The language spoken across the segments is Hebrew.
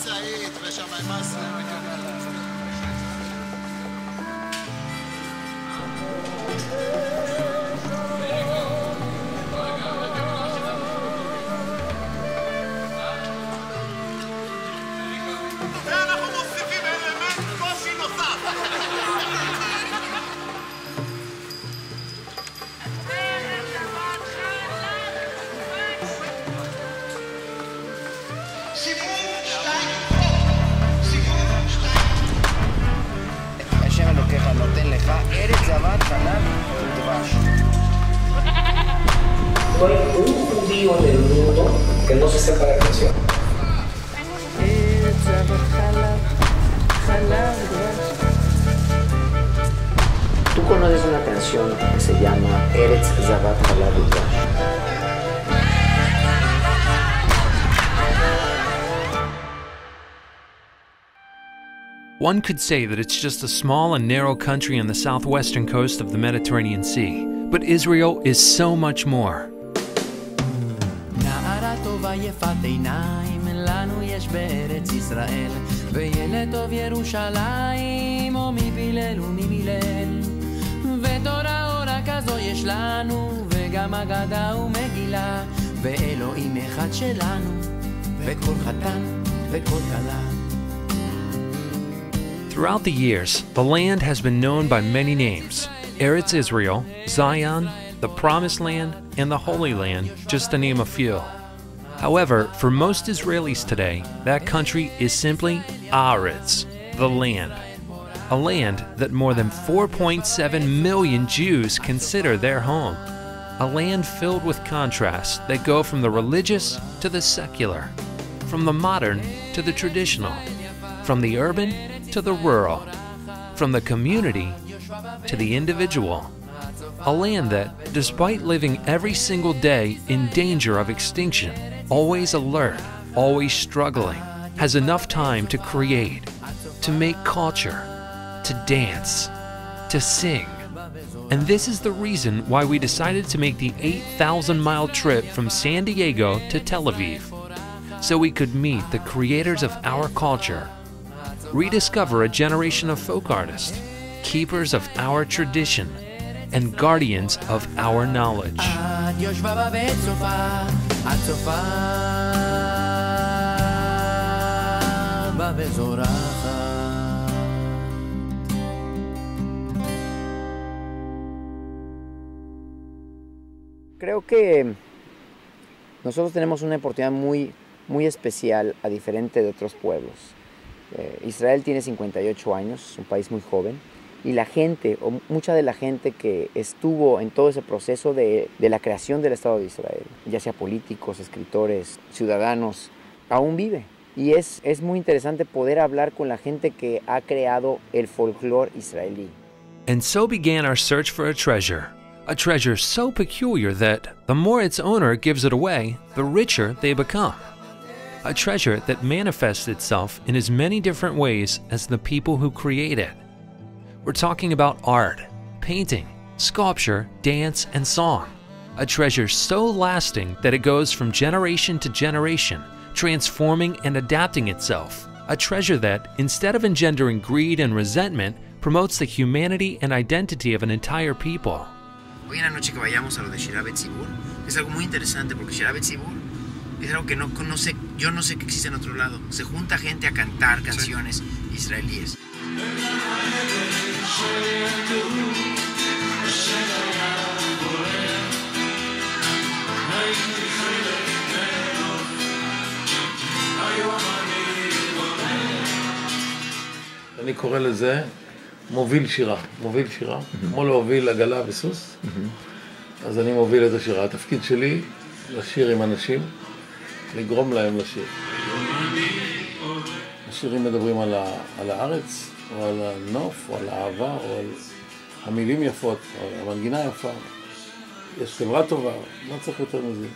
משאית ושמאי מסלם. ואנחנו מוסיפים אלמנט קושי נוסף. השם אלוקיך נותן לך ארץ זבת חלב ודבש. No hay un judío en el mundo que no se sepa la canción. ארץ זבת חלב, חלב ודבש. Tú conoces una canción que se llama Eretz Zavat Halal Udash. One could say that it's just a small and narrow country on the southwestern coast of the Mediterranean Sea, but Israel is so much more. נערה טובה יפת עיניים, לנו יש בארץ ישראל, וילד טוב ירושלים, או מפילל וממילל. ותורה אורה כזו יש לנו, וגם אגדה ומגילה, ואלוהים אחד שלנו, וכל חתן וכל כלה. Throughout the years, the land has been known by many names: Eretz Israel, Zion, the Promised Land, and the Holy Land, just to name a few. However, for most Israelis today, that country is simply Aretz, the land. A land that more than 4.7 million Jews consider their home. A land filled with contrasts that go from the religious to the secular, from the modern to the traditional, from the urban to the rural, from the community to the individual. A land that, despite living every single day in danger of extinction, always alert, always struggling, has enough time to create, to make culture, to dance, to sing. And this is the reason why we decided to make the 8,000-mile trip from San Diego to Tel Aviv, so we could meet the creators of our culture, rediscover a generation of folk artists, keepers of our tradition, and guardians of our knowledge. Creo que nosotros tenemos una oportunidad muy especial a diferente de otros pueblos. Israel tiene 58 años, es un país muy joven, y la gente, o mucha de la gente que estuvo en todo ese proceso de la creación del Estado de Israel, ya sea políticos, escritores, ciudadanos, aún vive. Y es muy interesante poder hablar con la gente que ha creado el folclore israelí. And so began our search for a treasure so peculiar that the more its owner gives it away, the richer they become. A treasure that manifests itself in as many different ways as the people who create it. We're talking about art, painting, sculpture, dance, and song. A treasure so lasting that it goes from generation to generation, transforming and adapting itself. A treasure that, instead of engendering greed and resentment, promotes the humanity and identity of an entire people. Hoy en la noche que vayamos a lo de Shira Betzibur es algo muy interesante porque Shira Betzibur es algo que yo no sé que existe en otro lado. Se junta gente a cantar canciones israelíes. אני קורא לזה מוביל שירה, כמו להוביל עגלה וסוס, אז אני מוביל את השירה. התפקיד שלי לשיר עם אנשים, לגרום להם לשיר. השירים מדברים על הארץ, או על הנוף, או על האהבה, או על המילים יפות, או המנגינה יפה. יש חברה טובה, לא צריך יותר מזה.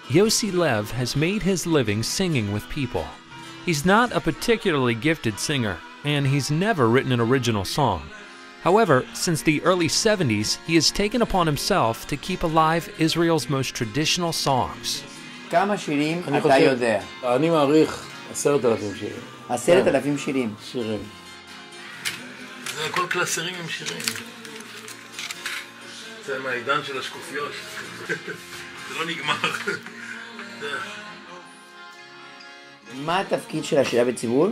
Yossi Lev has made his living singing with people. He's not a particularly gifted singer, and he's never written an original song. However, since the early 70s, he has taken upon himself to keep alive Israel's most traditional songs. כמה שירים אתה יודע? אני מעריך 10,000 שירים. 10,000 שירים. שירים. זה הכל קלסרים עם שירים. זה מהעידן של השקופיות. זה לא נגמר. מה התפקיד של השירה בציבור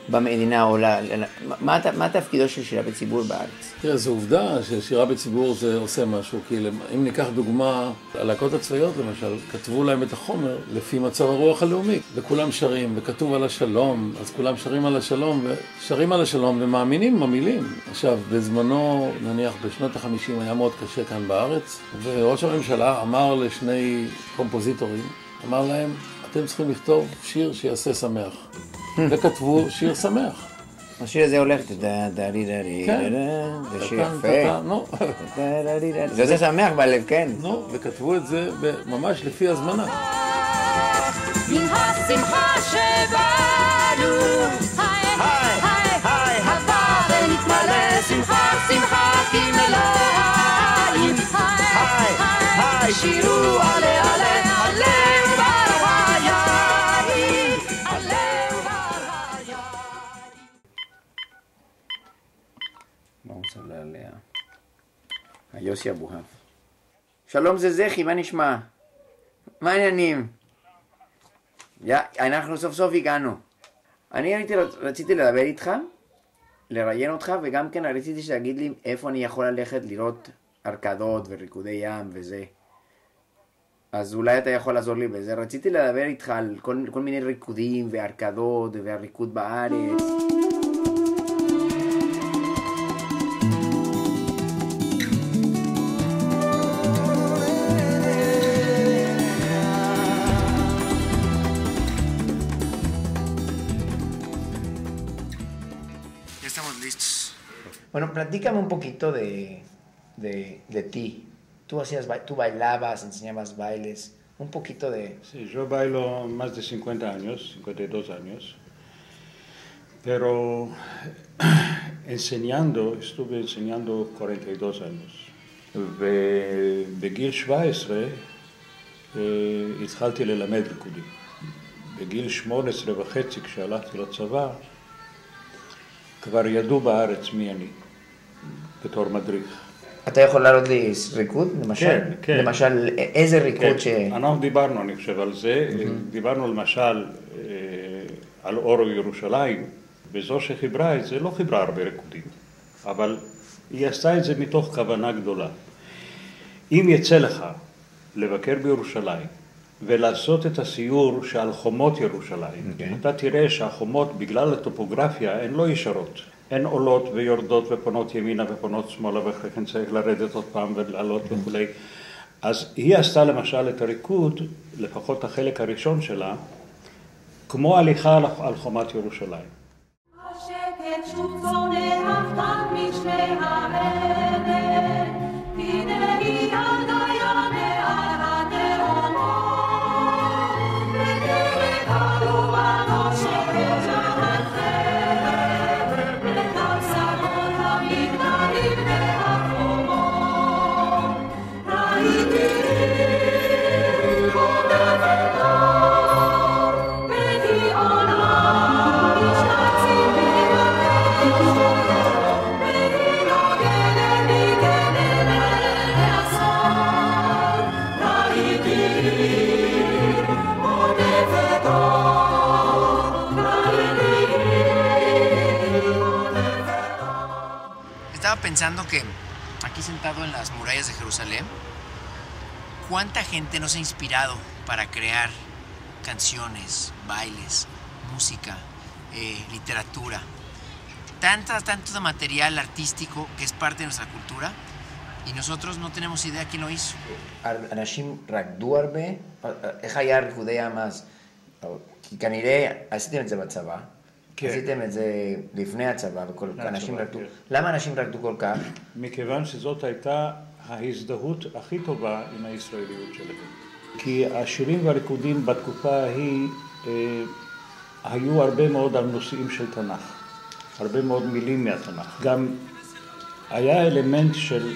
במדינה עולה? מה תפקידו של שירה בציבור בארץ? תראה, זו עובדה ששירה בציבור זה עושה משהו, כי אם ניקח דוגמה, הלהקות הצבאיות למשל, כתבו להם את החומר לפי מצב הרוח הלאומי, וכולם שרים, וכתוב על השלום, אז כולם שרים על השלום, ושרים על השלום ומאמינים במילים. עכשיו, בזמנו, נניח בשנות ה-50 היה מאוד קשה כאן בארץ, וראש הממשלה אמר לשני קומפוזיטורים, אמר להם, אתם צריכים לכתוב שיר שיעשה שמח. וכתבו שיר שמח. השיר הזה הולך, דרי, זה שיר יפה. זה עושה שמח בלב, כן. נו, וכתבו את זה ממש לפי הזמנה. עם השמחה שבאנו, היי, היי, היי, הבא ונתמלא שמחה, שמחה כמלאים, היי, היי, היי, שירו עלה, עלה, עלה ובר היי, עלה ובר היי. מה הוא סבלה עליה? היוסי אבוהב. שלום זה זכי, מה נשמע? מה העניינים? אנחנו סוף סוף הגענו. אני רציתי לדבר איתך, לראיין אותך, וגם כן רציתי שתגיד לי איפה אני יכול ללכת לראות ארקדות וריקודי ים וזה. אז אולי אתה יכול לעזור לי בזה. רציתי לדבר איתך על כל מיני ריקודים וארקדות והריקוד בארץ. Bueno, platícame un poquito de ti. Tú bailabas, enseñabas bailes, un poquito de... Sí, yo bailo más de 50 años, 52 años, pero estuve enseñando 42 años. ובגיל 17 התחלתי ללמד ריקודים. בגיל 18 וחצי כשהלכתי לצבא, כבר ידעו בארץ מי אני, בתור מדריך. אתה יכול להראות לי ריקוד, למשל? כן, כן. למשל, איזה ריקוד ש... אנחנו דיברנו, אני חושב, על זה. דיברנו למשל על אור ירושלים, וזו שחיברה את זה לא חיברה הרבה ריקודים, אבל היא עשתה את זה מתוך כוונה גדולה. אם יצא לך לבקר בירושלים, ולעשות את הסיור שעל חומות ירושלים. אתה תראה שהחומות, בגלל הטופוגרפיה, הן לא ישרות. הן עולות ויורדות ופונות ימינה ופונות שמאלה, ואחרי כן צריך לרדת עוד פעם ולעלות וכו'. אז היא עשתה למשל את הריקוד, לפחות החלק הראשון שלה, כמו הליכה על חומת ירושלים. השקט שוב צונן הפתן משני העדן, הנה היא הדיה מעל התהומות, בדרך הלובנות שקט החרב, בקצוות המגדלים והחומות, ראיתי עוטפת אור, והיא עונה משתצים Estaba pensando que aquí sentado en las murallas de Jerusalén, ¿cuánta gente nos ha inspirado para crear canciones, bailes, música, literatura? Tanto de material artístico que es parte de nuestra cultura y nosotros no tenemos idea quién lo hizo. אנשים רקדו הרבה, איך היה ריקודי ים אז? כי כנראה עשיתם את זה בצבא, עשיתם את זה לפני הצבא, אנשים רקדו. למה אנשים רקדו כל כך? מכיוון שזאת הייתה ההזדהות הכי טובה עם הישראליות שלהם. כי השירים והריקודים בתקופה ההיא היו הרבה מאוד על נושאים של תנ"ך. הרבה מאוד מילים מהתנ"ך. גם היה אלמנט של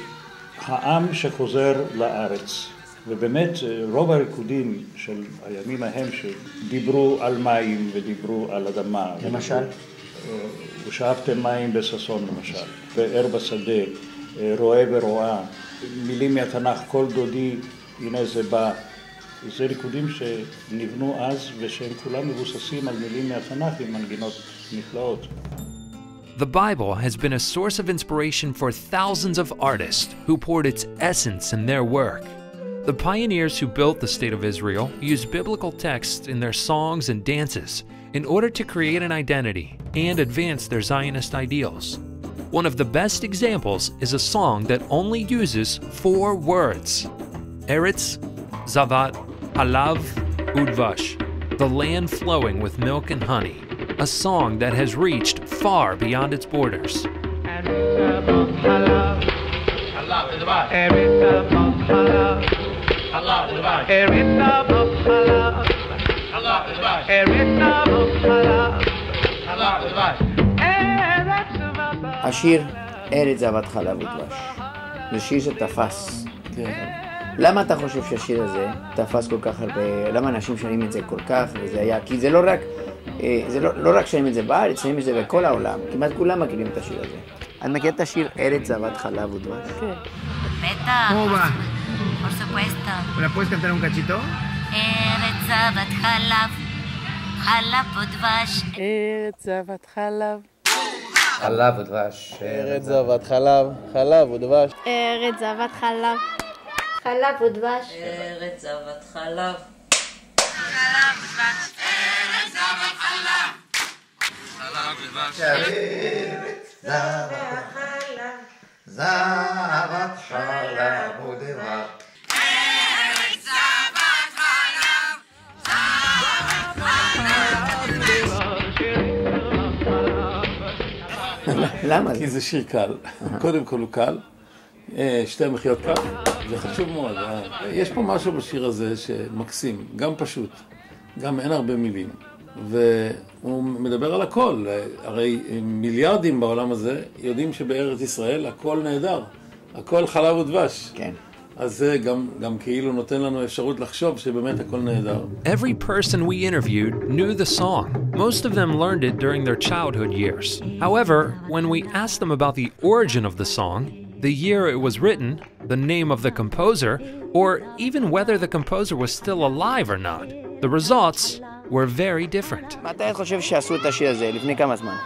העם שחוזר לארץ. ובאמת רוב הריקודים של הימים ההם שדיברו על מים ודיברו על אדמה. למשל? ושאבתם מים בששון למשל, וער בשדה, רואה ורואה, מילים מהתנ"ך, כל דודי, הנה זה בא. זה ריקודים שנבנו אז ושהם כולם מבוססים על מילים מהתנ"ך עם מנגינות נפלאות. The Bible has been a source of inspiration for thousands of artists who poured its essence in their work. The pioneers who built the State of Israel used biblical texts in their songs and dances in order to create an identity and advance their Zionist ideals. One of the best examples is a song that only uses 4 words: Eretz, Zavat, Halav, Udvash, the land flowing with milk and honey, a song that has reached far beyond its borders. השיר ארץ זבת חלב ודבש, זה שיר שתפס. למה אתה חושב שהשיר הזה תפס כל כך הרבה, למה אנשים שרים את זה כל כך, וזה היה, כי זה לא רק שרים את זה בארץ, שרים את זה בכל העולם, כמעט כולם מכירים את השיר הזה. את מכירה את השיר ארץ זבת חלב ודבש? כן. בטח. ¿Cómo va? Por supuesto. ¿Me la puedes cantar un cachito? ארץ זבת חלב, חלב ודבש. ארץ זבת חלב. חלב ודבש. ארץ זבת חלב, חלב ודבש. ארץ זבת חלב, חלב ודבש. ארץ זבת חלב. חלב ודבש. ארץ זבת חלב. חלב ודבש. ארץ זבת חלב, זבת חלב ודבש. ארץ זבת חלב, זבת חלב. למה? כי זה שיר קל. קודם כל הוא קל. שתי המחיות קל. זה חשוב מאוד. יש פה משהו בשיר הזה שמקסים. גם פשוט. גם אין הרבה מילים. והוא מדבר על הכל. הרי מיליארדים בעולם הזה יודעים שבארץ ישראל הכל נהדר. הכל חלב ודבש. כן. אז זה גם כאילו נותן לנו אפשרות לחשוב שבאמת הכל נהדר. Every person we interviewed knew the song. Most of them learned it during their childhood years. However, when we asked them about the origin of the song, the year it was written, the name of the composer, or even whether the composer was still alive or not, the results were very different. מתי את חושב שעשו את השיר הזה? לפני כמה זמן?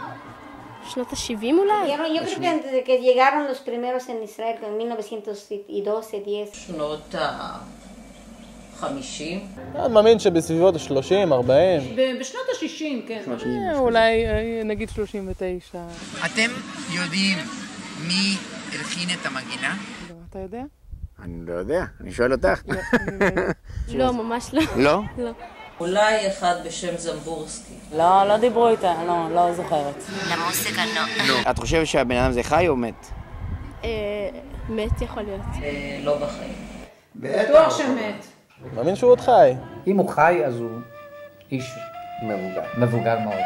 שנות ה-70 אולי? Yo creo que desde que llegaron los primeros en Israel, en 1912-10. שנות ה-50. אני מאמין שבסביבות ה-30, 40. בשנות ה-60, כן. אולי נגיד 39. אתם יודעים מי הלחין את המנגינה? אתה יודע? אני לא יודע, אני שואל אותך. לא, ממש לא. לא? לא. אולי אחד בשם זמבורסקי. לא דיברו איתה, לא זוכרת. למוסיקה לא. את חושבת שהבן אדם זה חי או מת? מת יכול להיות. לא בחיים. בטוח שמת. מאמין שהוא עוד חי. אם הוא חי אז הוא איש מבוגר. מבוגר מאוד.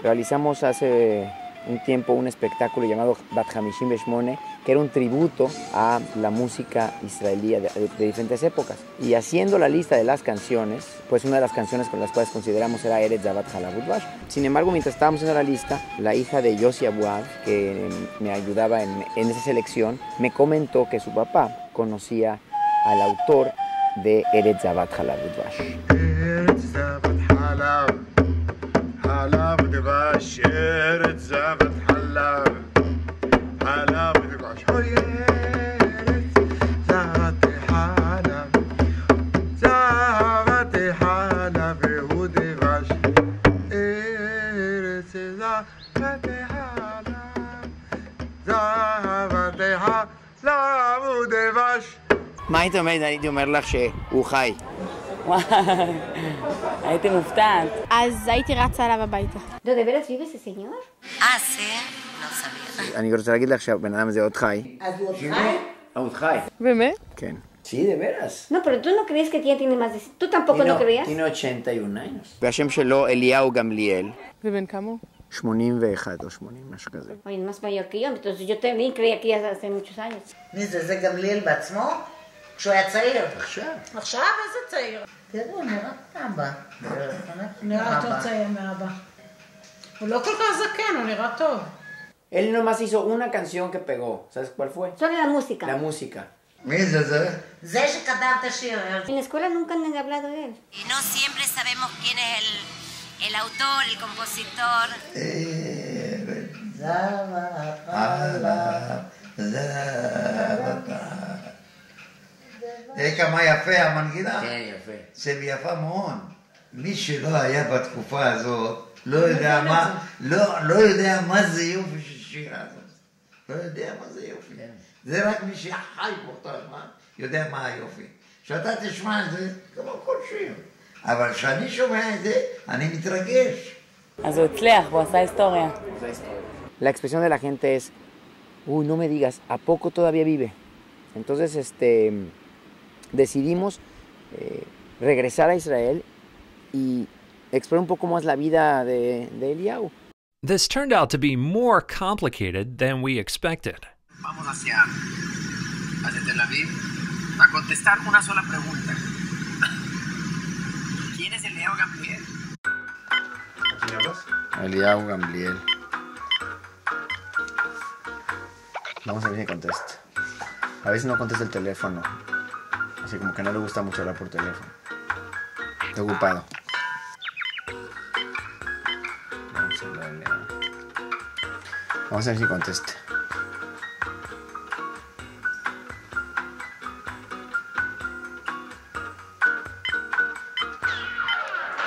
Realizamos hace un tiempo un espectáculo llamado Bat Hamishim Beshmone, que era un tributo a la música israelí de diferentes épocas. Y haciendo la lista de las canciones, pues una de las canciones con las cuales consideramos era Eretz Zavat Chalav Udvash. Sin embargo, mientras estábamos haciendo la lista, la hija de Yossi Abuad, que me ayudaba en esa selección, me comentó que su papá conocía al autor de Eretz Zavat Chalav Udvash. حلاوة دباش أرز زبط حلاوة حلاوة دباش أرز زبط حلاوة زبط حلاوة ودباش أرز زبط حلاوة زبط حلاوة ودباش מה היית אומרת? הייתי אומר לך שהוא חי. הייתי מופתעת. אז הייתי רצה אליו הביתה. ¿De veras vive ese señor? Ah, sí, no sabía. אני רוצה להגיד לך שהבן אדם הזה עוד חי. ¿A tu חי? עוד חי. באמת? כן. Sí, de veras. No, pero tú no crees que tiene más de... ¿Tú tampoco no creías? tiene 81 años. והשם שלו אליהו גמליאל. ובן כמה הוא? 81 או 80, משהו כזה. Oye, más mayor que yo, entonces yo también creía que ya hace muchos años. מי זה? זה גמליאל בעצמו? כשהוא היה צעיר? עכשיו. עכשיו איזה צעיר? תראו, נראה אבא. נראה יותר צעיר מאבא. הוא לא כל כך זקן, הוא נראה טוב. Él nomás hizo una canción que pegó. ¿Sabes cuál fue? Solo la música. La música. מי זה? זה שכתב את השיר. En la escuela nunca han hablado de él. Y no siempre sabemos quién es el autor, el compositor. תראה כמה יפה המנגינה. כן, יפה. זה יפה מאוד. מי שלא היה בתקופה הזאת, לא יודע מה זה יופי של שירה הזאת. לא יודע מה זה יופי. זה רק מי שחי באותו הזמן יודע מה היופי. כשאתה תשמע את זה, כמו כל שיר. אבל כשאני שומע את זה, אני מתרגש. אז הוא הצליח, הוא עשה היסטוריה. La expresión de la gente es, uy, no me digas, ¿a poco todavía vive? Entonces, decidimos regresar a Israel y explorar un poco más la vida de Eliyahu. This turned out to be more complicated than we expected. Vamos hacia Tel Aviv a contestar una sola pregunta. ¿Quién es Eliyahu Gamliel? Eliyahu Gamliel. Vamos a ver si contesta. A veces no contesta el teléfono. Así como que no le gusta mucho hablar por teléfono. Está ocupado. Vamos a ver si contesta.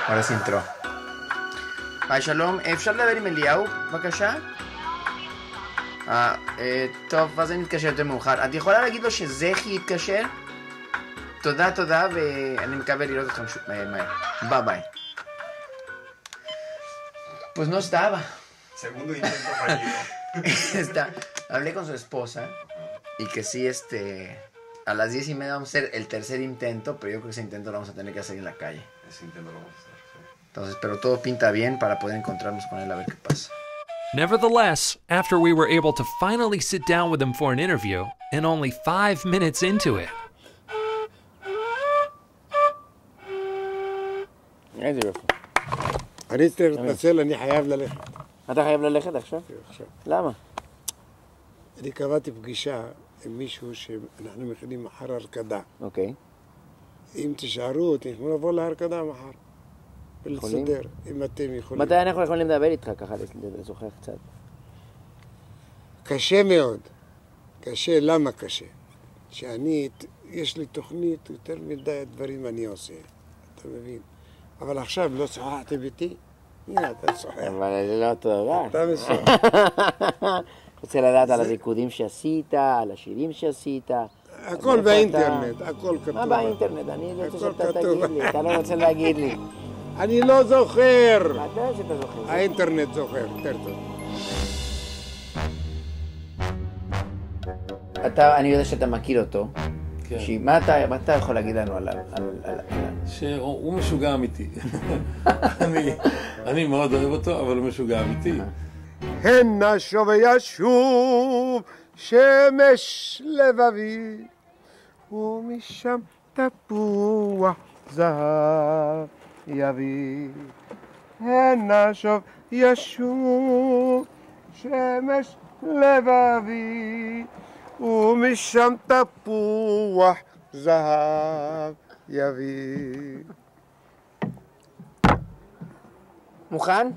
Ahora sí entró. היי שלום, אפשר לדבר עם אליהו, בבקשה? טוב, אז אני מתקשר יותר מאוחר. את יכולה להגיד לו שזכי יתקשר? תודה, ואני מקווה לראות אתכם מהר. ביי ביי. Pues no estaba. Segundo intento fallido. Hablé con su esposa y que sí, a las 10:30 vamos a hacer el tercer intento, pero yo creo que ese intento lo vamos a tener que hacer en la calle. Ese intento lo vamos a hacer, sí. Entonces, pero todo pinta bien para poder encontrarnos con él a ver qué pasa. Nevertheless, after we were able to finally sit down with him for an interview, and only 5 minutes into it, אני מתנצל, אני חייב ללכת. אתה חייב ללכת עכשיו? עכשיו. למה? אני קבעתי פגישה עם מישהו שאנחנו מכינים מחר הרקדה. אוקיי. אם תשארו, תוכלו לבוא להרקדה מחר. ולסדר, אם אתם יכולים. מתי אנחנו יכולים לדבר איתך ככה, לשוחח קצת? קשה מאוד. קשה, למה קשה? שאני, יש לי תוכנית, יותר מדי דברים אני עושה. אתה מבין? אבל עכשיו לא שוחחתם איתי? הנה, אתה שוחח. אבל זה לא אותו דבר. אתה משוחח. רוצה לדעת על הריקודים שעשית, על השירים שעשית. הכל באינטרנט, הכל כתוב. מה באינטרנט? אני לא רוצה שאתה תגיד לי, אתה לא רוצה להגיד לי. אני לא זוכר. אתה שאתה זוכר. האינטרנט זוכר, יותר טוב. אני יודע שאתה מכיר אותו. מה אתה יכול להגיד לנו עליו? שהוא משוגע אמיתי. אני מאוד אוהב אותו, אבל הוא משוגע אמיתי. הנה שוב וישוב שמש לבבי ומשם תפוח זהב יביא. הנה שוב ישוב שמש לבבי ומשם תפוח זהב יביא. מוכן?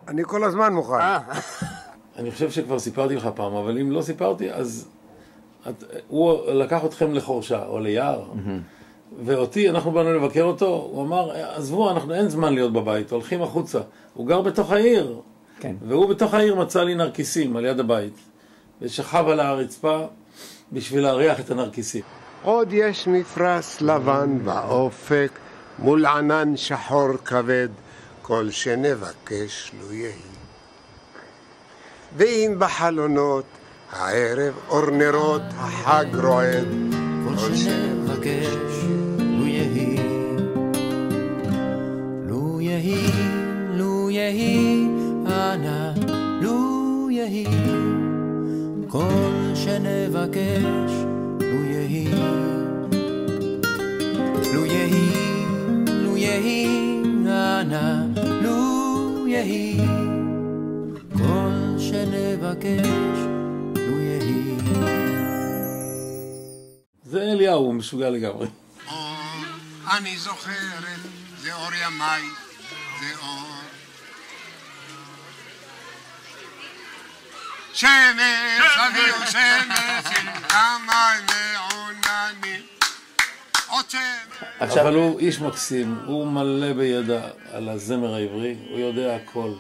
אני כל הזמן מוכן. אני חושב שכבר סיפרתי לך פעם, אבל אם לא סיפרתי, אז הוא לקח אתכם לחורשה או ליער, ואותי, אנחנו באנו לבקר אותו, הוא אמר, עזבו, אין זמן להיות בבית, הולכים החוצה. הוא גר בתוך העיר, והוא בתוך העיר מצא לי נרקיסים על יד הבית, ושכב על הרצפה בשביל להריח את הנרקיסים. עוד יש מפרש לבן באופק, מול ענן שחור כבד, כל שנבקש לו יהי. ואם בחלונות הערב אור נרות החג רועד, כל שנבקש לו יהי. לו יהי, לו יהי, אנא לו יהי. כל שנבקש לו יהי. לו יהי, לו יהי, אנא לו יהי. כל שנבקש לו יהי. זה אליהו, הוא משוגע לגמרי. אני זוכרת, זה אור ימי, זה אור. שמש, אביו שמש, כמה מעונני. עוד שמש. אבל הוא איש מקסים, הוא מלא בידע על הזמר העברי, הוא יודע הכל.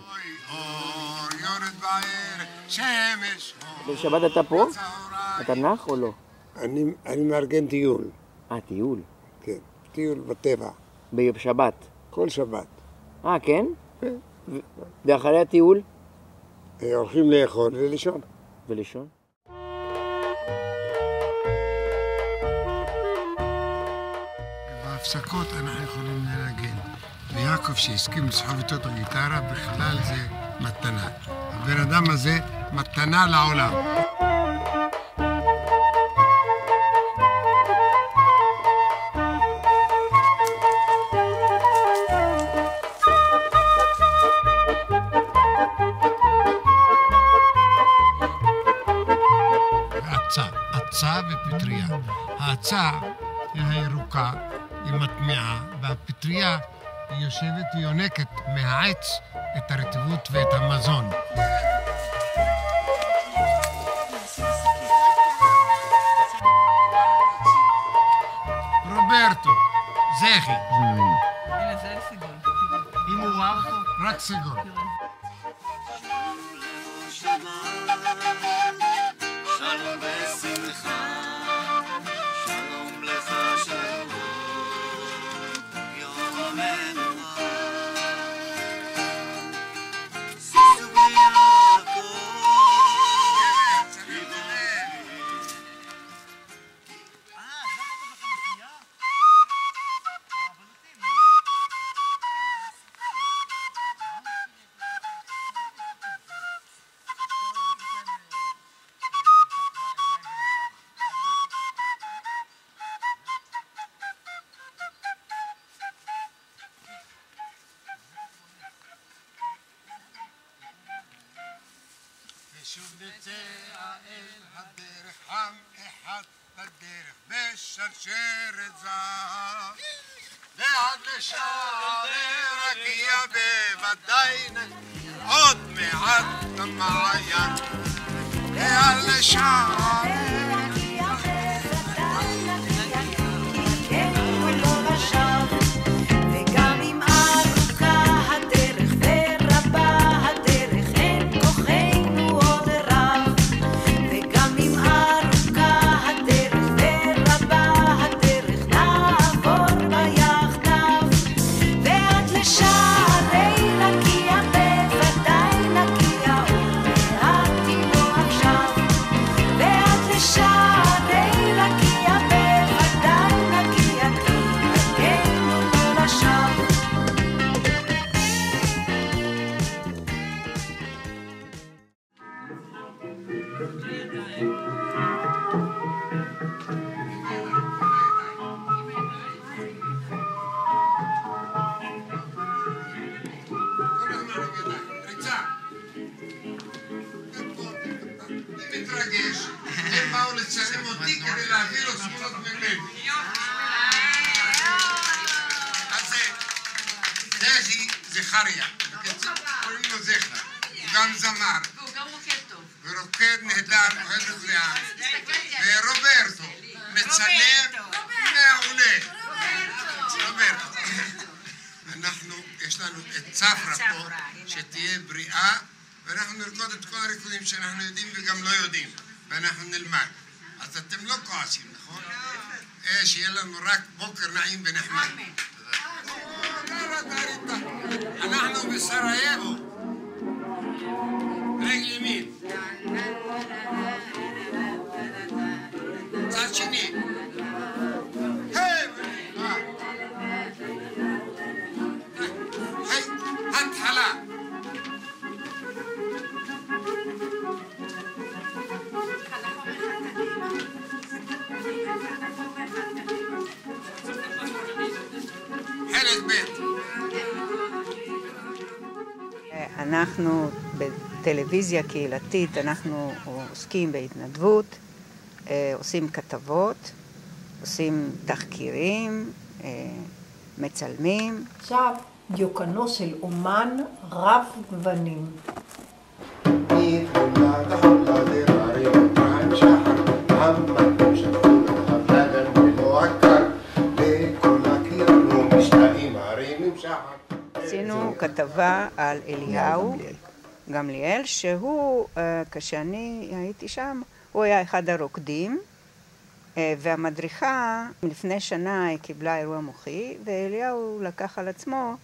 אור יורד בערב, שמש. בשבת אתה פה? אתה נח או לא? אני מארגן טיול. טיול? כן, טיול בטבע. בשבת? כל שבת. כן? כן. ואחרי הטיול? הולכים לאכול ולישון. ולישון? בהפסקות אנחנו יכולים לנגן. ויעקב שהסכים לסחוב איתו את הגיטרה, בכלל זה מתנה. הבן אדם הזה מתנה לעולם. עצה ופטריה. העצה היא הירוקה, היא מטמיעה, והפטריה היא יושבת ויונקת מהעץ את הרטיבות ואת המזון. רוברטו, זכי. הנה זה סגול. אם הוא רב, רק סגול. שלום ושמחה, שלום לך שלום, יום המנוחה. שישו ביעקב, ושוב נצא אל הדרך, עם אחד בדרך, בשרשרת זהב. ועד לשערי רקיע בוודאי עוד מעט המעיין. ועד לשערי רקיע וגם אם ארוכה הדרך ורבה הדרך, אין כוחנו עוד רב. וגם אם ארוכה הדרך ורבה הדרך, נעבור בה יחדיו. ועד לשערי רקיע בוודאי נגיע, ומעט אם לא עכשיו. ועד לשערי רקיע בוודאי נגיע, כי דרכנו לא לשווא. מתרגש. הם באו לצלם אותי כדי להביא לו תמונות ממני. אז זה זכריה. קוראים לו זכר. הוא גם זמר. והוא גם רוקד טוב. ורוקד נהדר, אוהב מצוין. ורוברטו, מצלם מעולה. רוברטו. יש לנו את צפרה פה, שתהיה בריאה, ואנחנו נרקוד את כל הריקודים שאנחנו יודעים וגם לא יודעים, ואנחנו נלמד. אז אתם לא כועסים, נכון? שיהיה לנו רק בוקר נעים ונחמד. אנחנו בסרייבו. רגל ימין. צד שני. התחלה. חלק ב'. אנחנו בטלוויזיה קהילתית, אנחנו עוסקים בהתנדבות, עושים כתבות, עושים תחקירים, מצלמים. עכשיו דיוקנו של אומן רב גוונים. עשינו כתבה על אליהו גמליאל, שהוא, כשאני הייתי שם, הוא היה אחד הרוקדים, והמדריכה לפני שנה היא קיבלה אירוע מוחי, ואליהו לקח על עצמו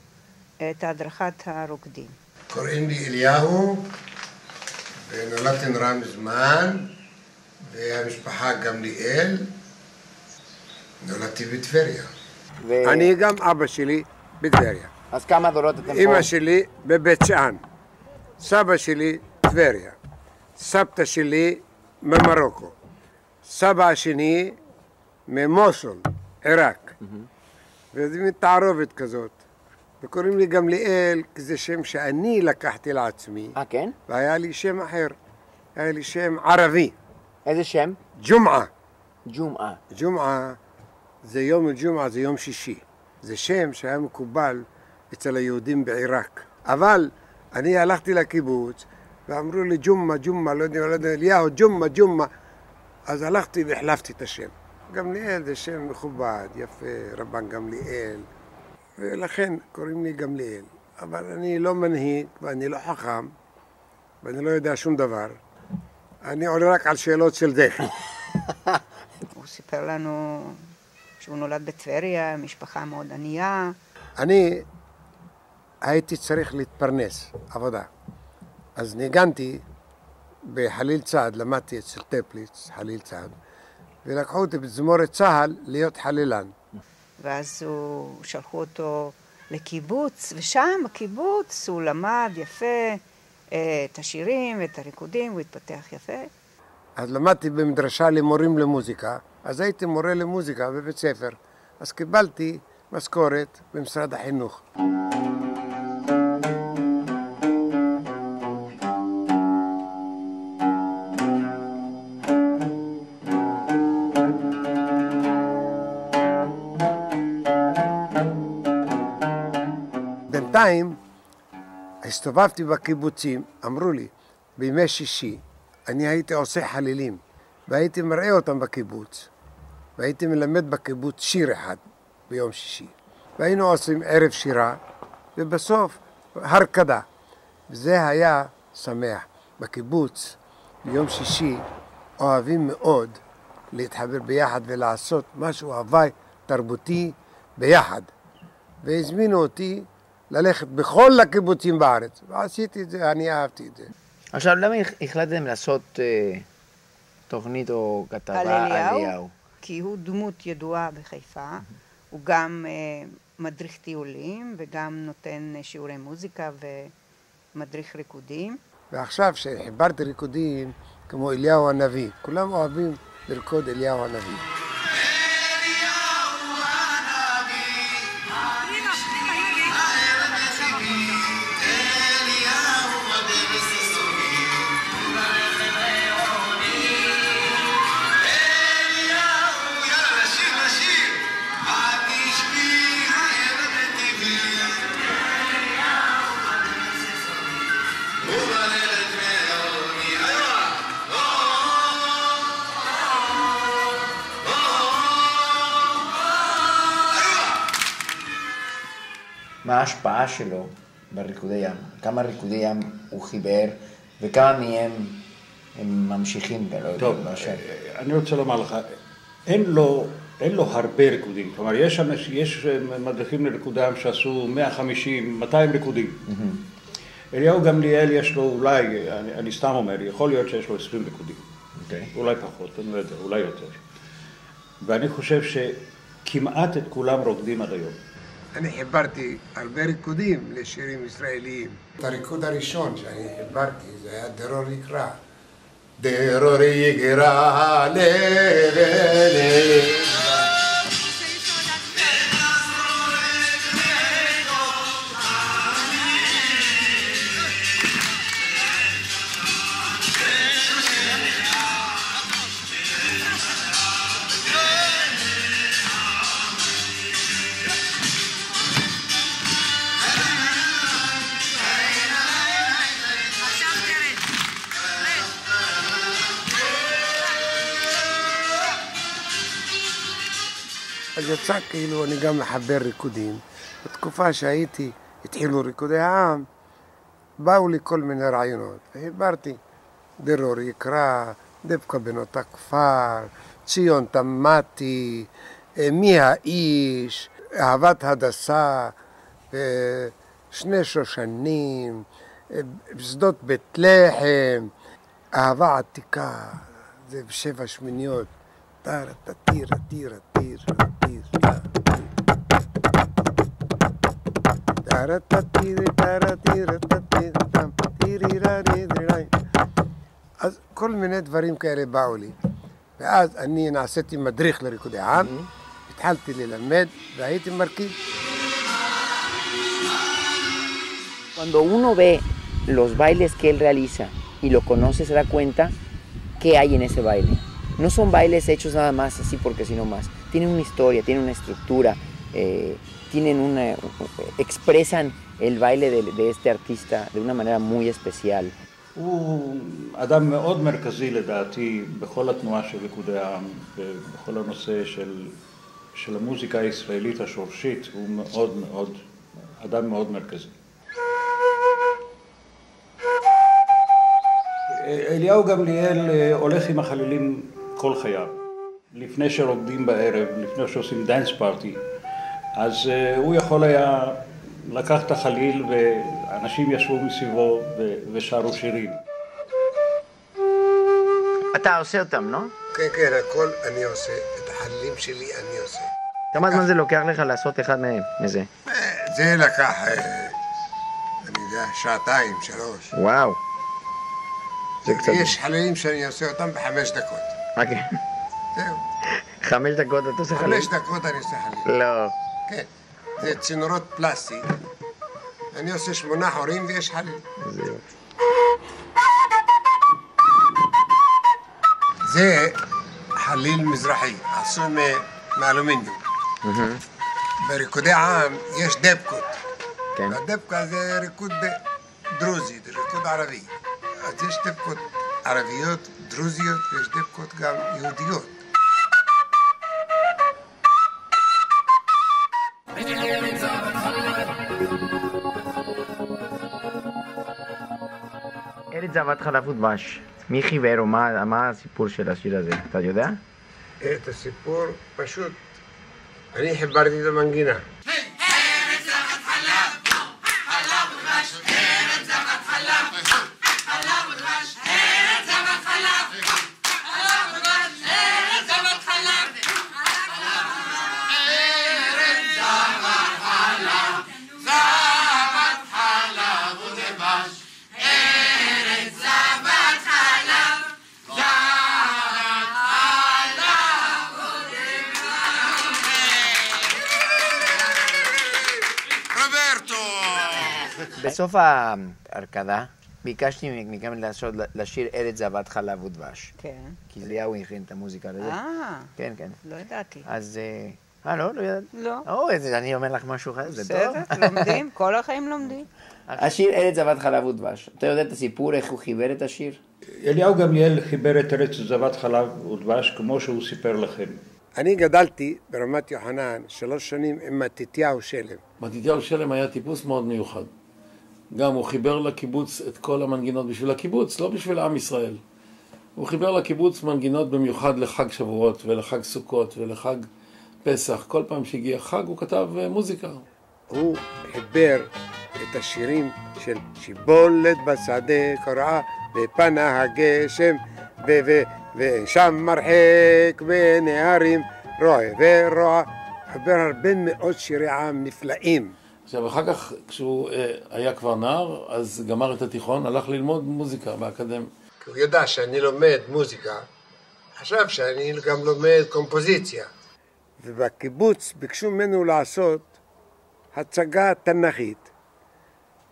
את הדרכת הרוקדים. קוראים לי אליהו, ונולדתי נורא מזמן, והמשפחה גמליאל, נולדתי בטבריה. אני גם אבא שלי בטבריה. אז כמה דורות אתם פה? אמא שלי בבית שאן, סבא שלי טבריה, סבתא שלי ממרוקו, סבא השני ממוסול, עיראק. וזה מין תערובת כזאת. וקוראים לי גמליאל, כי זה שם שאני לקחתי לעצמי. כן? והיה לי שם אחר, היה לי שם ערבי. איזה שם? ג'ומעה. ג'ומעה. ג'ומעה זה יום אל-ג'ומעה, זה יום שישי. זה שם שהיה מקובל אצל היהודים בעיראק. אבל אני הלכתי לקיבוץ, ואמרו לי ג'ומעה, ג'ומעה, לא יודע, אליהו, ג'ומעה, ג'ומעה. אז הלכתי והחלפתי את השם. גמליאל זה שם מכובד, יפה, רבן גמליאל. ולכן קוראים לי גמליאל. אבל אני לא מנהיג, ואני לא חכם, ואני לא יודע שום דבר. אני עולה רק על שאלות של דרך. הוא סיפר לנו שהוא נולד בטבריה, משפחה מאוד ענייה. אני הייתי צריך להתפרנס, עבודה. אז ניגנתי בחליל צעד, למדתי אצל טפליץ, חליל צעד, ולקחו אותי בזמורת צהל להיות חלילן. ואז שלחו אותו לקיבוץ, ושם בקיבוץ הוא למד יפה את השירים ואת הריקודים, הוא התפתח יפה. אז למדתי במדרשה למורים למוזיקה, אז הייתי מורה למוזיקה בבית ספר, אז קיבלתי משכורת במשרד החינוך. בינתיים הסתובבתי בקיבוצים, אמרו לי, בימי שישי אני הייתי עושה חלילים, והייתי מראה אותם בקיבוץ, והייתי מלמד בקיבוץ שיר אחד ביום שישי. והיינו עושים ערב שירה, ובסוף הרקדה. וזה היה שמח. בקיבוץ, ביום שישי, אוהבים מאוד להתחבר ביחד ולעשות משהו הוואי תרבותי ביחד. והזמינו אותי ללכת בכל הקיבוצים בארץ, ועשיתי את זה, אני אהבתי את זה. עכשיו, למה החלטתם לעשות תוכנית או כתבה על אליהו? כי הוא דמות ידועה בחיפה, הוא גם מדריך טיולים וגם נותן שיעורי מוזיקה ומדריך ריקודים. ועכשיו שחיברתי ריקודים כמו אליהו הנביא, כולם אוהבים לרקוד אליהו הנביא. מה ההשפעה שלו בריקודי ים? כמה ריקודי ים הוא חיבר וכמה מהם הם ממשיכים? טוב, אני רוצה לומר לך, אין לו אין לו הרבה ריקודים. כלומר, יש מדריכים לריקודי עם שעשו 150, 200 ריקודים. אליהו גמליאל יש לו אולי, אני סתם אומר, יכול להיות שיש לו 20 ריקודים. אולי פחות, אני לא יודע, אולי יותר. ואני חושב שכמעט את כולם רוקדים עד היום. אני חיברתי הרבה ריקודים לשירים ישראליים. הריקוד הראשון שאני חיברתי זה היה דרור יקרא. דרור יקרא לבני. אז יצא כאילו אני גם מחבר ריקודים. בתקופה שהייתי, התחילו ריקודי העם, באו לי כל מיני רעיונות. וחיברתי דרור יקרא, דבקה בנות הכפר, ציון תמתי, מי האיש, אהבת הדסה, שני שושנים, שדות בית לחם, אהבה עתיקה, זה בשבע שמיניות. טרה טטירה טירה טיר טיר טרה טטירה טרה טירה טטירה טירה טירה. אז כל מיני דברים כאלה באו לי, ואז אני נעשיתי מדריך לריקודי עם, התחלתי ללמד והייתי מרכיב. Cuando uno ve los bailes que él realiza y lo conoce, se da cuenta qué hay en ese baile. No son bailes hechos nada más así porque sino más. Tienen una historia, tienen una estructura, expresan el baile de este artista de una manera muy especial. הוא אדם מאוד מרכזי לדעתי בכל התנועה של ריקודי העם, בכל הנושא של המוזיקה הישראלית השורשית, הוא מאוד, אדם מאוד מרכזי. אליהו גמליאל הולך עם החלילים כל חייו. לפני שרוקדים בערב, לפני שעושים דאנס פארטי, אז הוא יכול היה לקח את החליל ואנשים ישבו מסביבו ושרו שירים. אתה עושה אותם, לא? כן, כן, הכל אני עושה. את החלילים שלי אני עושה. כמה זמן זה לוקח לך לעשות אחד מהם, מזה? זה לקח, אני יודע, שעתיים, 3. וואו. יש חלילים שאני עושה אותם ב5 דקות. אוקיי. זהו. 5 דקות אתה עושה חליל? 5 דקות אני עושה חליל. לא. כן. זה צינורות פלסטי. אני עושה 8 חורים ויש חליל. זהו. זה חליל מזרחי, עשוי מאלומיניום. בריקודי עם יש דבקות. והדבקה זה ריקוד דרוזי, זה ריקוד ערבי. אז יש דבקות ערביות, דרוזיות, ויש דבקות גם יהודיות. ארץ זבת חלב ודבש. מי חיבר או מה הסיפור של השיר הזה? אתה יודע? את הסיפור פשוט. אני חיברתי את המנגינה. בסוף ההרקדה ביקשתי מכם לשיר ארץ זבת חלב ודבש. כן. כי אליהו הכין את המוזיקה לזה. כן, כן. לא ידעתי. אז... לא ידעתי. לא. אני אומר לך משהו אחר, זה טוב. בסדר, לומדים, כל החיים לומדים. השיר ארץ זבת חלב ודבש. אתה יודע את הסיפור, איך הוא חיבר את השיר? אליהו גמליאל חיבר את ארץ זבת חלב ודבש כמו שהוא סיפר לכם. אני גדלתי ברמת יוחנן 3 שנים עם מתתיהו שלם. מתתיהו שלם היה טיפוס מאוד מיוחד. גם הוא חיבר לקיבוץ את כל המנגינות בשביל הקיבוץ, לא בשביל עם ישראל. הוא חיבר לקיבוץ מנגינות במיוחד לחג שבועות ולחג סוכות ולחג פסח, כל פעם שהגיע חג הוא כתב מוזיקה. הוא חיבר את השירים של שיבולת בשדה קרעה ופנה הגשם ושם מרחק בנהרים רועה ורוע. חיבר הרבה מאוד שירי עם נפלאים. עכשיו אחר כך כשהוא היה כבר נער אז גמר את התיכון, הלך ללמוד מוזיקה באקדמיה. הוא ידע שאני לומד מוזיקה, חשב שאני גם לומד קומפוזיציה. ובקיבוץ ביקשו ממנו לעשות הצגה תנ"כית,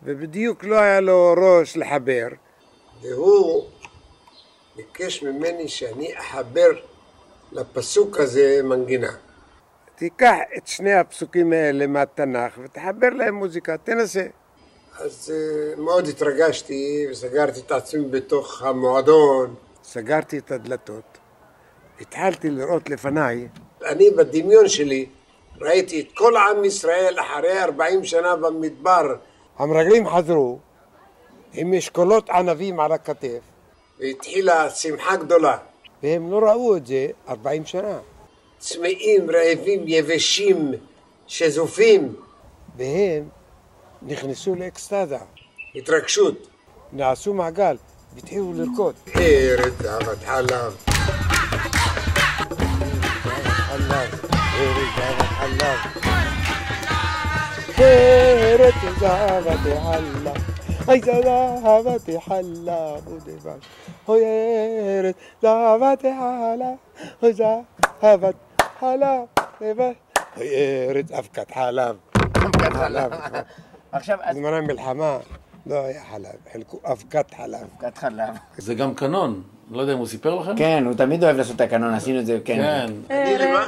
ובדיוק לא היה לו ראש לחבר, והוא ביקש ממני שאני אחבר לפסוק הזה מנגינה. תיקח את שני הפסוקים האלה מהתנ"ך ותחבר להם מוזיקה, תנסה. אז מאוד התרגשתי וסגרתי את עצמי בתוך המועדון, סגרתי את הדלתות, התחלתי לראות לפניי. אני בדמיון שלי ראיתי את כל עם ישראל אחרי 40 שנה במדבר. המרגלים חזרו עם אשכולות ענבים על הכתף והתחילה שמחה גדולה, והם לא ראו את זה 40 שנה. צמאים, רעבים, יבשים, שזופים, והם נכנסו לאקסטזה, התרגשות, נעשו מעגל והתחילו לרקוד. ארץ זבת חלב, ארץ זבת חלב, ארץ זבת חלב, אי זבת חלב ודבש, אוי ארץ זבת חלב, אוי זבת חלב ודבש, אוי ארץ אבקת חלב. אבקת חלב. עכשיו, בזמן המלחמה לא היה חלב, חלקו אבקת חלב. אבקת חלב. זה גם קנון, לא יודע אם הוא סיפר לכם? כן, הוא תמיד אוהב לעשות את הקנון, עשינו את זה, כן.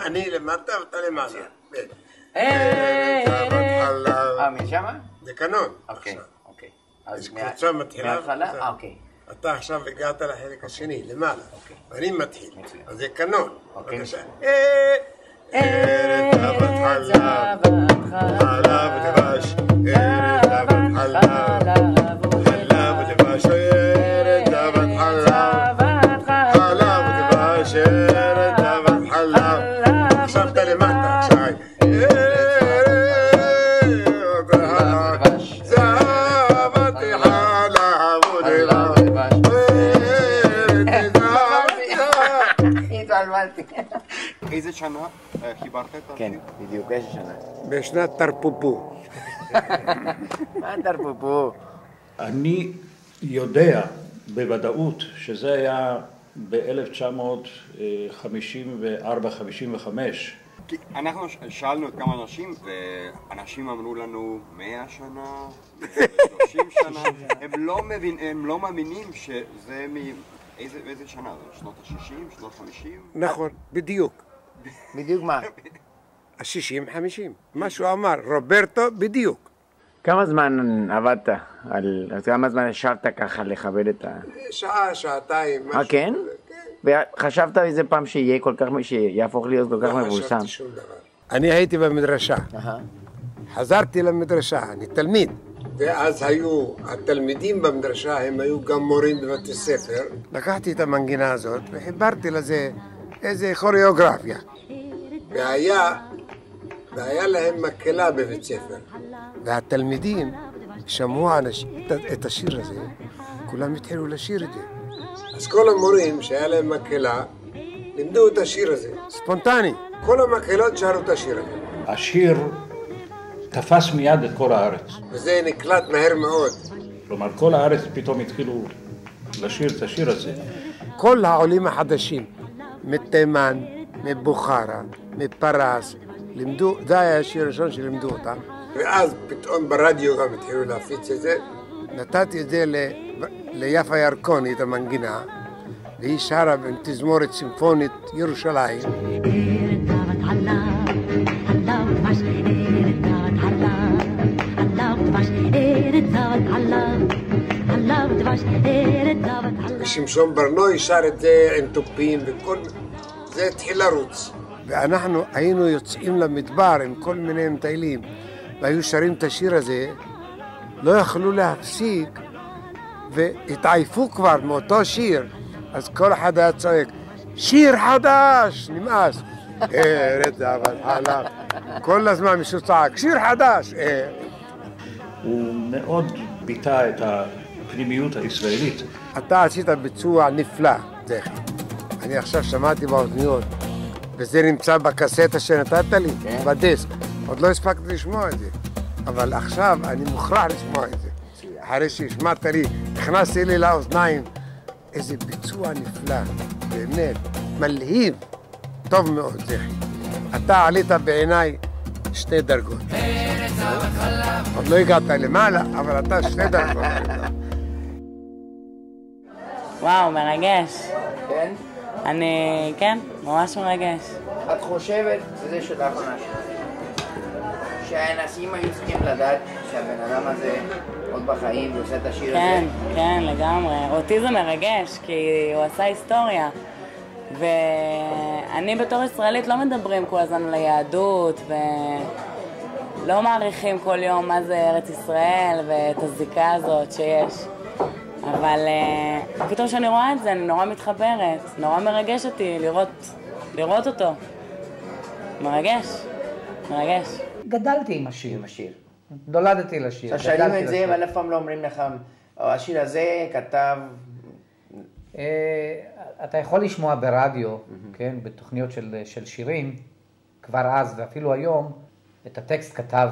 אני למטה ואתה למעלה. משמה? זה קנון. אוקיי. אז קבוצה מתחילה. מההתחלה? אוקיי. אתה עכשיו הגעת לחלק השני, למעלה. ואני מתחיל. אז זה קנון. בבקשה. ארץ זבת חלב, חלב ודבש, ארץ זבת חלב, חלב ודבש, ארץ זבת חלב, חלב ודבש, ארץ זבת חלב. עכשיו אתה למטה, עכשיו. איזה שנה חיברת את זה? כן, בדיוק, איזה שנה? בשנת תרפופו. מה תרפופו? אני יודע בוודאות שזה היה ב-1954-55. אנחנו שאלנו את כמה אנשים, ואנשים אמרו לנו 100 שנה, 30 שנה. הם לא מאמינים שזה איזה שנה? שנות ה-60, שנות ה-50? נכון, בדיוק. בדיוק מה? ה-60, 50. מה שהוא אמר, רוברטו, בדיוק. כמה זמן עבדת? כמה זמן ישבת ככה לכבד את ה... שעה, שעתיים, משהו. כן? וחשבת איזה פעם שיהפוך להיות כל כך מבוסם? לא חשבתי שום דבר. אני הייתי במדרשה. חזרתי למדרשה, אני תלמיד. ואז היו התלמידים במדרשה, הם היו גם מורים בבתי ספר. לקחתי את המנגינה הזאת וחיברתי לזה איזה כוריאוגרפיה. והיה להם מקהלה בבית ספר. והתלמידים שמעו את השיר הזה, כולם התחילו לשיר את זה. אז כל המורים שהיה להם מקהלה, לימדו את השיר הזה, ספונטני. כל המקהלות שרו את השיר הזה. השיר תפס מיד את כל הארץ. וזה נקלט מהר מאוד. כלומר, כל הארץ פתאום התחילו לשיר את השיר הזה. כל העולים החדשים, מתימן, מבוכרה, מפרס, לימדו, זה היה השיר הראשון שלימדו אותם. ואז פתאום ברדיו גם התחילו להפיץ את זה. נתתי את זה ליפה ירקוני, את המנגינה, והיא שרה בתזמורת סימפונית ירושלים. ושמשון ברנוי שר את זה עם תופים וכל... זה התחיל לרוץ. ואנחנו היינו יוצאים למדבר עם כל מיני מטיילים והיו שרים את השיר הזה, לא יכלו להפסיק והתעייפו כבר מאותו שיר. אז כל אחד היה צועק, שיר חדש, נמאס. ארץ זבת חלב. כל הזמן מישהו צעק, שיר חדש. הוא מאוד ביטא את הפנימיות הישראלית. אתה עשית ביצוע נפלא, זכי. אני עכשיו שמעתי באוזניות, וזה נמצא בקסטה שנתת לי, בדיסק. עוד לא הספקתי לשמוע את זה, אבל עכשיו אני מוכרח לשמוע את זה. אחרי שהשמעת לי, הכנסתי לי לאוזניים, איזה ביצוע נפלא, באמת, מלהיב, טוב מאוד, זכי. אתה עלית בעיניי 2 דרגות. עוד לא הגעת למעלה, אבל אתה 2 דרגות. וואו, מרגש. כן? כן, ממש מרגש. את חושבת, וזה שאלה אחרונה, שהאנשים היו צריכים לדעת שהבן אדם הזה עוד בחיים ועושה את השיר כן, הזה? כן, לגמרי. אותי זה מרגש, כי הוא עשה היסטוריה. ואני בתור ישראלית לא מדברים כל הזמן על היהדות, ולא מעריכים כל יום מה זה ארץ ישראל ואת הזיקה הזאת שיש. אבל פתאום שאני רואה את זה, אני נורא מתחברת, נורא מרגש אותי לראות אותו. מרגש, מרגש. גדלתי עם השיר. נולדתי לשיר. ששאלים את זה, אבל אף פעם לא אומרים לך, השיר הזה כתב... אתה יכול לשמוע ברדיו, כן, בתוכניות של שירים, כבר אז ואפילו היום, את הטקסט כתב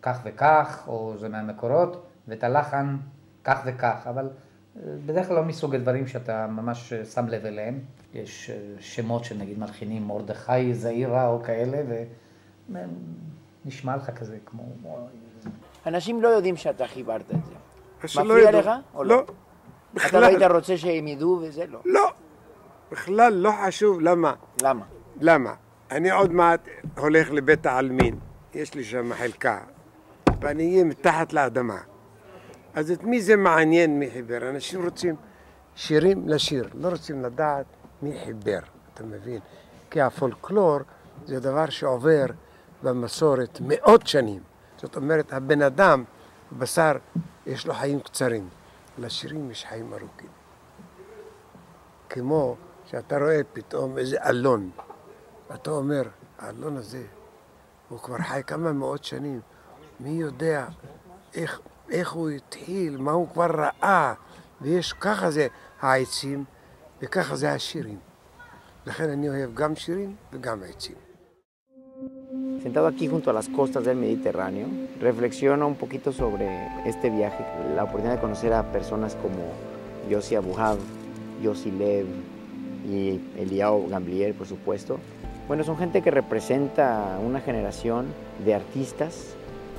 כך וכך, או זה מהמקורות, ואת הלחן כך וכך, אבל בדרך כלל לא מסוג הדברים שאתה ממש שם לב אליהם. יש שמות של נגיד מלחינים, מרדכי זעירה או כאלה, ונשמע לך כזה כמו... אנשים לא יודעים שאתה חיברת את זה. מפריע לך או לא? בכלל. אתה לא היית רוצה שהם ידעו וזה לא? לא, בכלל לא חשוב. למה? למה? אני עוד מעט הולך לבית העלמין, יש לי שם חלקה, ואני אהיה מתחת לאדמה. אז את מי זה מעניין מי חיבר? אנשים רוצים שירים לשיר, לא רוצים לדעת מי חיבר, אתה מבין? כי הפולקלור זה דבר שעובר במסורת מאות שנים. זאת אומרת, הבן אדם, בשר, יש לו חיים קצרים. לשירים יש חיים ארוכים. כמו שאתה רואה פתאום איזה אלון, ואתה אומר, האלון הזה, הוא כבר חי כמה מאות שנים, מי יודע איך הוא התחיל, מה הוא כבר ראה, ויש ככה זה העצים, וככה זה השירים. לכן אני אוהב גם שירים וגם עצים. Sentado aquí junto a las costas del Mediterráneo, reflexiono un poquito sobre este viaje, la oportunidad de conocer a personas como Yossi Abuhab, Yossi Lev y Eliyahu Gamliel, por supuesto. Bueno, son gente que representa una generación de artistas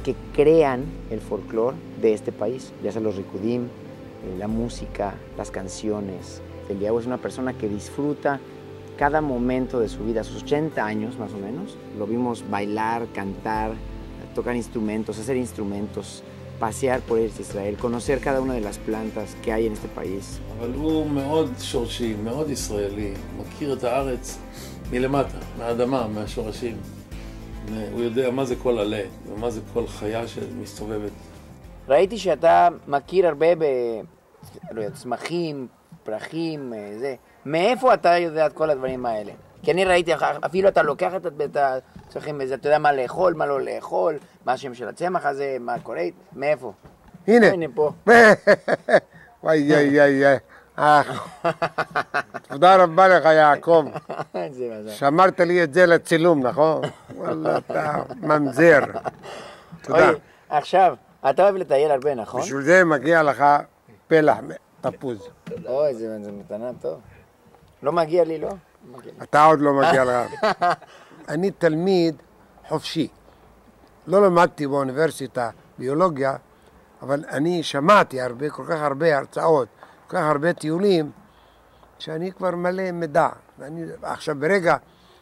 que crean el folclore de este país, ya sea los rikudim, la música, las canciones. Eliyahu es una persona que disfruta cada momento de su vida, a sus 80 años más o menos, lo vimos bailar, cantar, tocar instrumentos, hacer instrumentos, pasear por Israel, conocer cada una de las plantas que hay en este país. אבל הוא מאוד שורשי, מאוד ישראלי, מכיר את הארץ מלמטה, מהאדמה, מהשורשים. הוא יודע מה זה כל עלה, ומה זה כל חיה שמסתובבת. ראיתי שאתה מכיר הרבה בצמחים, פרחים, זה. מאיפה אתה יודע את כל הדברים האלה? כי אני ראיתי, אפילו אתה לוקח את הצמחים וזה, אתה יודע מה לאכול, מה לא לאכול, מה השם של הצמח הזה, מה קורה, מאיפה? הנה. הנה פה. וואי, תודה רבה לך יעקב. שמרת לי את זה לצילום, נכון? וואלה, אתה ממזר. תודה. עכשיו, אתה אוהב לטייל הרבה, נכון? בשביל זה מגיע לך פלח תפוז. אוי, זה מתנה טוב. לא מגיע לי, לא? אתה עוד לא מגיע לך. אני תלמיד חופשי. לא למדתי באוניברסיטה ביולוגיה, אבל אני שמעתי הרבה, כל כך הרבה הרצאות, כל כך הרבה טיולים, שאני כבר מלא מידע. עכשיו, ברגע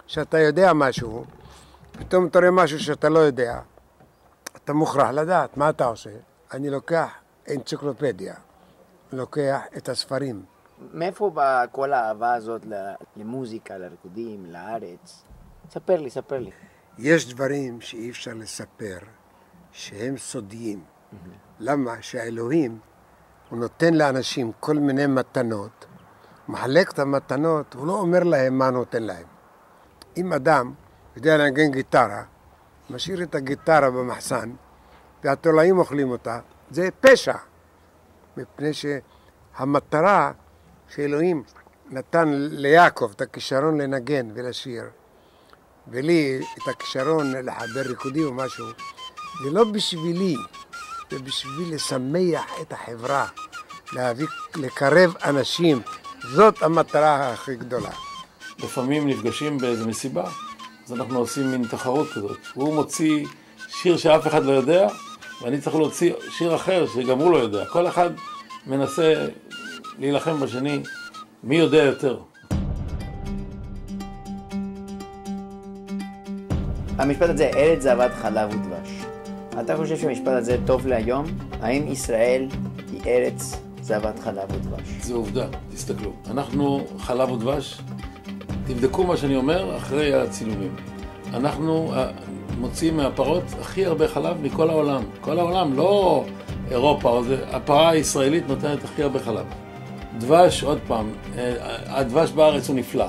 שאתה יודע משהו, פתאום אתה רואה משהו שאתה לא יודע, אתה מוכרח לדעת מה אתה עושה. אני לוקח אנציקלופדיה, לוקח את הספרים. מאיפה באה כל האהבה הזאת למוזיקה, לריקודים, לארץ? ספר לי. יש דברים שאי אפשר לספר, שהם סודיים. למה? שהאלוהים, הוא נותן לאנשים כל מיני מתנות, מחלק את המתנות, הוא לא אומר להם מה נותן להם. אם אדם יודע לנגן גיטרה, משאיר את הגיטרה במחסן, והתולעים אוכלים אותה, זה פשע. מפני שהמטרה שאלוהים נתן ליעקב את הכישרון לנגן ולשיר, ולי את הכישרון לחבר ריקודים או משהו, זה לא בשבילי, זה בשביל לשמח את החברה, לקרב אנשים. זאת המטרה הכי גדולה. לפעמים נפגשים באיזו מסיבה, אז אנחנו עושים מין תחרות כזאת. הוא מוציא שיר שאף אחד לא יודע, ואני צריך להוציא שיר אחר שגם הוא לא יודע. כל אחד מנסה להילחם בשני, מי יודע יותר. המשפט הזה, ארץ זבת חלב ודבש. אתה חושב שהמשפט הזה טוב להיום? האם ישראל היא ארץ זבת חלב ודבש? זו עובדה, תסתכלו. אנחנו חלב ודבש, תבדקו מה שאני אומר אחרי הצילומים. אנחנו מוציאים מהפרות הכי הרבה חלב מכל העולם. כל העולם, לא אירופה, הפרה הישראלית נותנת הכי הרבה חלב. דבש, עוד פעם, הדבש בארץ הוא נפלא.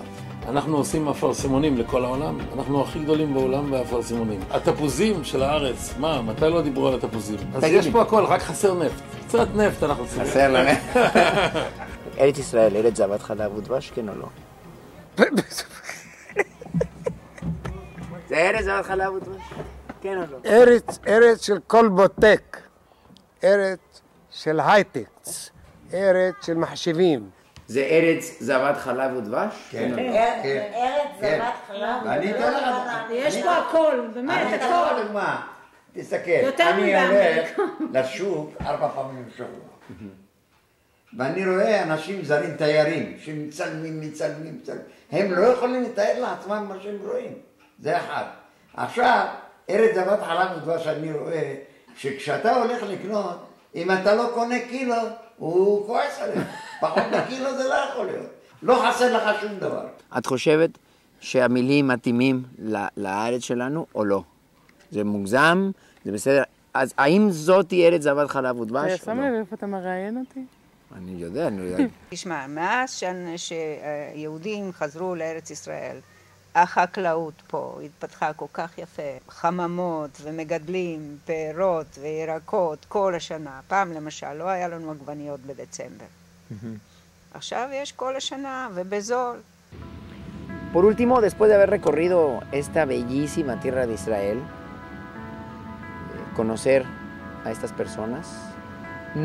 אנחנו עושים אפרסמונים לכל העולם, אנחנו הכי גדולים בעולם באפרסמונים. התפוזים של הארץ, מה, מתי לא דיברו על התפוזים? אז יש פה הכל, רק חסר נפט. קצת נפט אנחנו צריכים. חסר לנפט. ארץ ישראל, ארץ זבת חלב ודבש, כן או לא? זה ארץ זבת חלב ודבש, כן או לא? ארץ של קולבוטק, ארץ של הייטקס, ארץ של מחשבים. זה ארץ זבת חלב ודבש? כן. ארץ זבת חלב ודבש. יש פה הכל, באמת, הכל. אני אתן לך דוגמה. תסתכל, אני הולך לשוק 4 פעמים בשבוע. ואני רואה אנשים זרים, תיירים, שמצלמים. הם לא יכולים לתאר לעצמם מה שהם רואים. זה אחד. עכשיו, ארץ זבת חלב ודבש אני רואה שכשאתה הולך לקנות, אם אתה לא קונה קילו, הוא כועס עליך. פחות מקילו זה לא יכול להיות. לא חסר לך שום דבר. את חושבת שהמילים מתאימים לארץ שלנו או לא? זה מוגזם, זה בסדר. אז האם זאת היא ארץ זבת חלב ודבש? אתה שם לב איפה אתה מראיין אותי? אני יודע. תשמע, מאז שיהודים חזרו לארץ ישראל, החקלאות פה התפתחה כל כך יפה. חממות ומגדלים, פירות וירקות כל השנה. פעם למשל לא היה לנו עגבניות בדצמבר. עכשיו יש כל השנה ובזול. Por último, después de haber recorrido esta bellísima tierra de Israel, conocer a estas personas,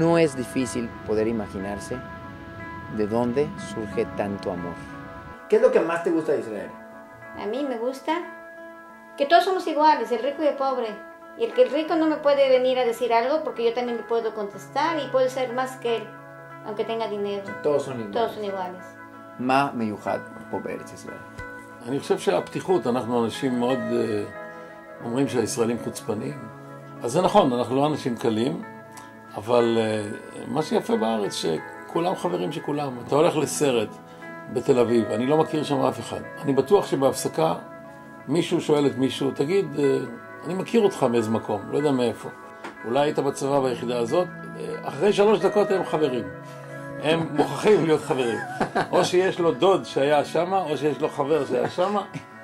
no es difícil poder imaginarse de dónde surge tanto amor. ¿Qué es lo que más te gusta de Israel? A mí me gusta que todos somos iguales, el rico y el pobre. Y el que el rico no me puede venir a decir algo porque yo también le puedo contestar y puedo ser más que él, aunque tenga dinero. Todos son iguales. todos son iguales. מה מיוחד פה בארץ ישראל? אני חושב שהפתיחות, אנחנו אנשים מאוד אומרים שהישראלים חוצפנים. אז זה נכון, אנחנו לא אנשים קלים, אבל מה שיפה בארץ שכולם חברים שכולם. אתה הולך לסרט בתל אביב, אני לא מכיר שם אף אחד. אני בטוח שבהפסקה מישהו שואל את מישהו, תגיד, אני מכיר אותך מאיזה מקום, לא יודע מאיפה. אולי היית בצבא ביחידה הזאת, אחרי 3 דקות הם חברים. הם מוכרחים להיות חברים. או שיש לו דוד שהיה שם, או שיש לו חבר שהיה שם.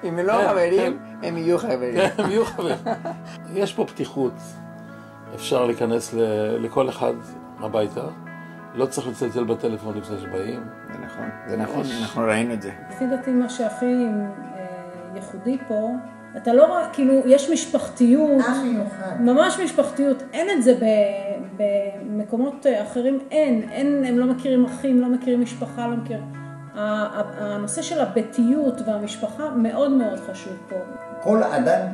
אם הם לא חברים, הם יהיו חברים. כן, הם יהיו חברים. יש פה פתיחות. אפשר להיכנס לכל אחד הביתה. לא צריך לצלצל בטלפון לפני שבאים. זה נכון, זה נכון, אנחנו ראינו את זה. לפי דעתי מה שהכי ייחודי פה, אתה לא רואה, כאילו, יש משפחתיות, ממש משפחתיות, אין את זה במקומות אחרים, אין, הם לא מכירים אחים, לא מכירים משפחה, לא מכירים. הנושא של הביתיות והמשפחה מאוד מאוד חשוב פה. כל אדם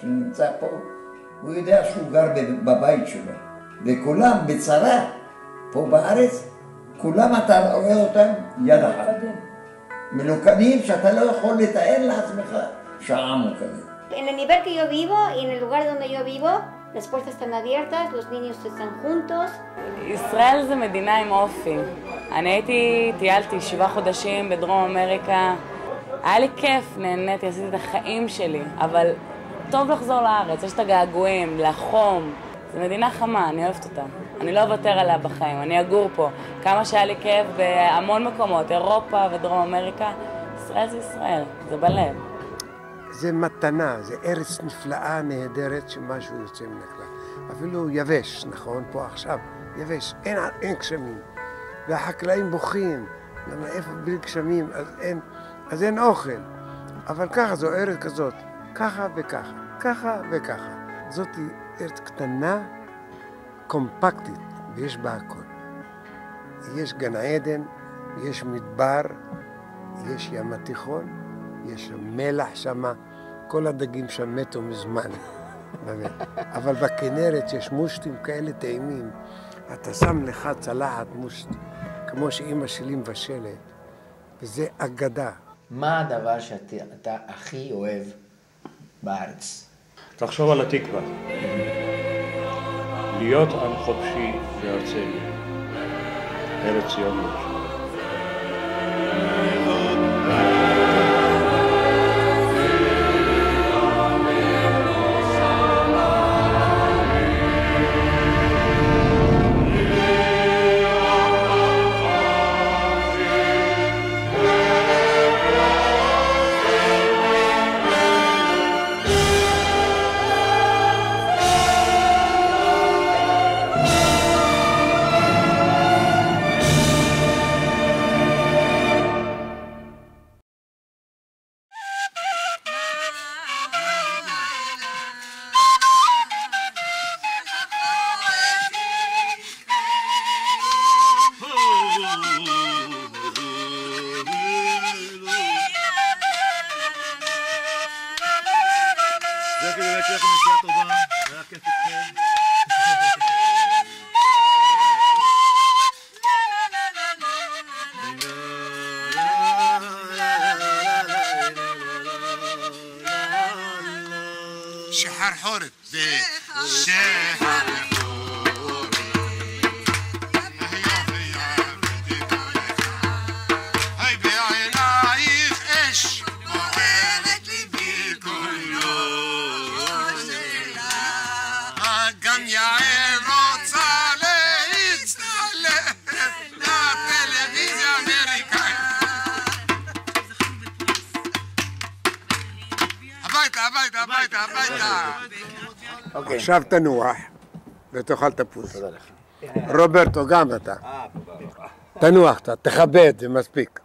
שנמצא פה, הוא יודע שהוא גר בבית שלו, וכולם בצרה, פה בארץ, כולם אתה רואה אותם יד אחת. מלוכדים שאתה לא יכול לתאר לעצמך שהעם הוא כזה. En el nivel que yo vivo y en el lugar donde yo vivo, las puertas están abiertas, los niños están juntos. ישראל זה מדינה עם אופי. אני טיילתי 7 חודשים בדרום אמריקה. היה לי כיף, נהניתי, עשיתי את החיים שלי. אבל טוב לחזור לארץ, יש את הגעגועים, לחום. זו מדינה חמה, אני אוהבת אותה. אני לא אוותר עליה בחיים, אני אגור פה. כמה שהיה לי כיף בהמון מקומות, אירופה ודרום אמריקה. ישראל זה ישראל, זה בלב. זה מתנה, זה ארץ נפלאה, נהדרת, שמשהו יוצא מן הכלל. אפילו יבש, נכון? פה עכשיו, יבש, אין גשמים. והחקלאים בוכים, למה איפה בלי גשמים, אז אין אוכל. אבל ככה, זו ארץ כזאת, ככה וככה, ככה וככה. זאת ארץ קטנה, קומפקטית, ויש בה הכל. יש גן עדן, יש מדבר, יש ים התיכון, יש מלח שמה, כל הדגים שם מתו מזמן. אבל בכנרת יש מושטים כאלה טעימים. אתה שם לך צלחת מושט, כמו שאימא שלי מבשלת, וזה אגדה. מה הדבר שאתה הכי אוהב בארץ? תחשוב על התקווה. להיות עם חופשי בארצנו. ארץ ציון ירושלים. זה באמת שיהיה לכם נסיעה טובה, היה כיף איתכם. שחר חורף, שחר עכשיו תנוח ותאכל תפוס. רוברטו, גם אתה. תנוח, תכבד, זה מספיק.